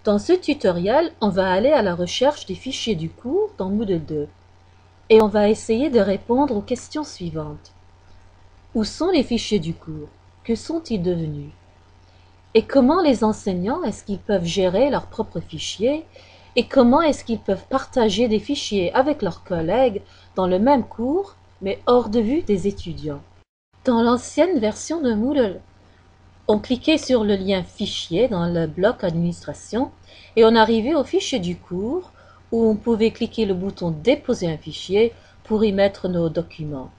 Dans ce tutoriel, on va aller à la recherche des fichiers du cours dans Moodle 2 et on va essayer de répondre aux questions suivantes. Où sont les fichiers du cours? Que sont-ils devenus? Et comment les enseignants est-ce qu'ils peuvent gérer leurs propres fichiers? Et comment est-ce qu'ils peuvent partager des fichiers avec leurs collègues dans le même cours, mais hors de vue des étudiants? Dans l'ancienne version de Moodle, on cliquait sur le lien fichier dans le bloc administration et on arrivait au fichier du cours où on pouvait cliquer le bouton déposer un fichier pour y mettre nos documents.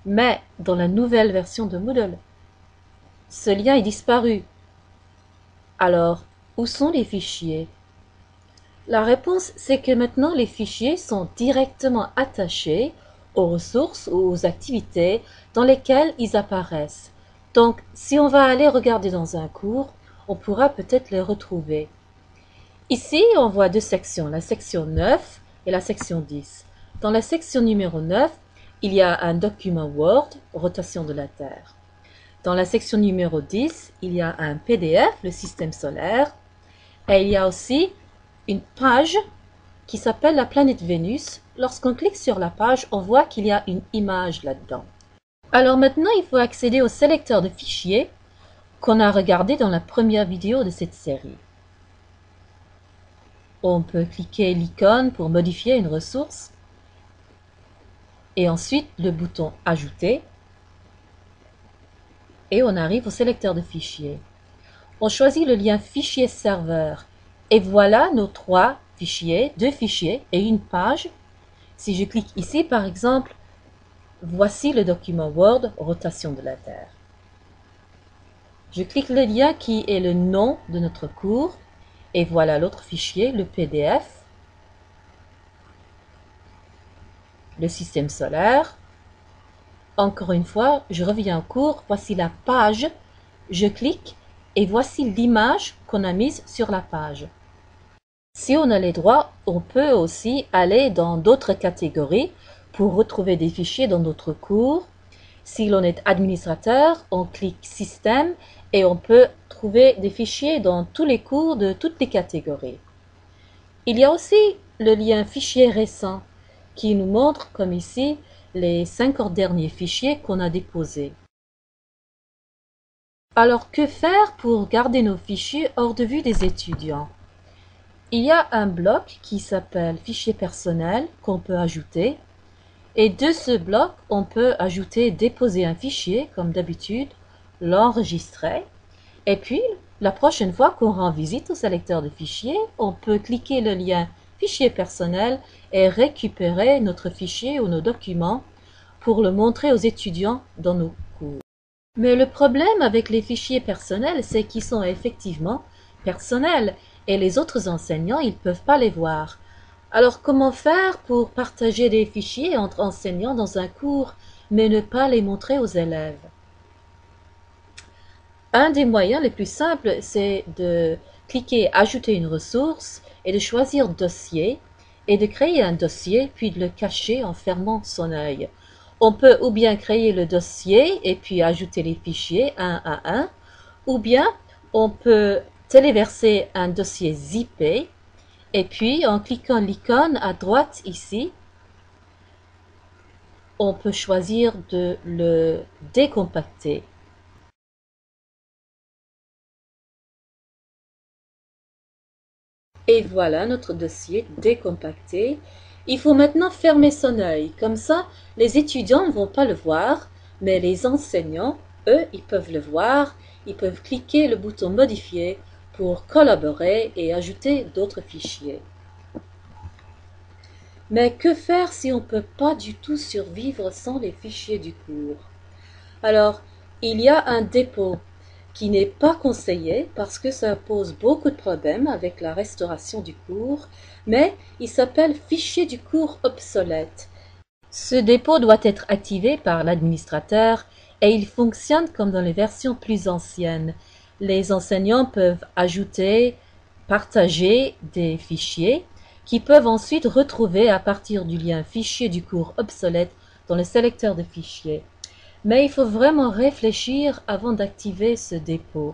Mais dans la nouvelle version de Moodle, ce lien est disparu. Alors, où sont les fichiers? La réponse, c'est que maintenant les fichiers sont directement attachés aux ressources ou aux activités dans lesquelles ils apparaissent. Donc, si on va aller regarder dans un cours, on pourra peut-être les retrouver. Ici, on voit deux sections, la section 9 et la section 10. Dans la section numéro 9, il y a un document Word, rotation de la Terre. Dans la section numéro 10, il y a un PDF, le système solaire, et il y a aussi une page qui s'appelle la planète Vénus. Lorsqu'on clique sur la page, on voit qu'il y a une image là-dedans. Alors maintenant, il faut accéder au sélecteur de fichiers qu'on a regardé dans la première vidéo de cette série. On peut cliquer l'icône pour modifier une ressource et ensuite le bouton Ajouter et on arrive au sélecteur de fichiers. On choisit le lien fichier serveur et voilà nos trois fichiers, deux fichiers et une page. Si je clique ici par exemple, voici le document Word rotation de la Terre. Je clique le lien qui est le nom de notre cours et voilà l'autre fichier, le PDF, le système solaire. Encore une fois, je reviens au cours, voici la page, je clique et voici l'image qu'on a mise sur la page. Si on a les droits, on peut aussi aller dans d'autres catégories pour retrouver des fichiers dans d'autres cours. Si l'on est administrateur, on clique Système et on peut trouver des fichiers dans tous les cours de toutes les catégories. Il y a aussi le lien fichier récent qui nous montre, comme ici, les 50 derniers fichiers qu'on a déposés. Alors, que faire pour garder nos fichiers hors de vue des étudiants? Il y a un bloc qui s'appelle fichier personnel qu'on peut ajouter. Et de ce bloc, on peut ajouter, déposer un fichier, comme d'habitude, l'enregistrer. Et puis, la prochaine fois qu'on rend visite au sélecteur de fichiers, on peut cliquer le lien fichier personnel et récupérer notre fichier ou nos documents pour le montrer aux étudiants dans nos cours. Mais le problème avec les fichiers personnels, c'est qu'ils sont effectivement personnels et les autres enseignants, ils ne peuvent pas les voir. Alors comment faire pour partager des fichiers entre enseignants dans un cours, mais ne pas les montrer aux élèves? Un des moyens les plus simples, c'est de cliquer Ajouter une ressource et de choisir Dossier et de créer un dossier puis de le cacher en fermant son œil. On peut ou bien créer le dossier et puis ajouter les fichiers un à un, ou bien on peut téléverser un dossier zippé et puis en cliquant l'icône à droite ici, on peut choisir de le décompacter. Et voilà notre dossier décompacté. Il faut maintenant fermer son œil. Comme ça, les étudiants ne vont pas le voir, mais les enseignants, eux, ils peuvent le voir. Ils peuvent cliquer le bouton modifier pour collaborer et ajouter d'autres fichiers. Mais que faire si on ne peut pas du tout survivre sans les fichiers du cours? Alors, il y a un dépôt qui n'est pas conseillé parce que ça pose beaucoup de problèmes avec la restauration du cours, mais il s'appelle fichier du cours obsolète. Ce dépôt doit être activé par l'administrateur et il fonctionne comme dans les versions plus anciennes. Les enseignants peuvent ajouter, partager des fichiers qui peuvent ensuite retrouver à partir du lien fichier du cours obsolète dans le sélecteur de fichiers. Mais il faut vraiment réfléchir avant d'activer ce dépôt.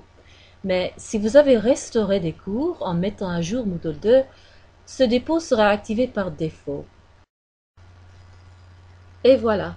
Mais si vous avez restauré des cours en mettant à jour Moodle 2, ce dépôt sera activé par défaut. Et voilà,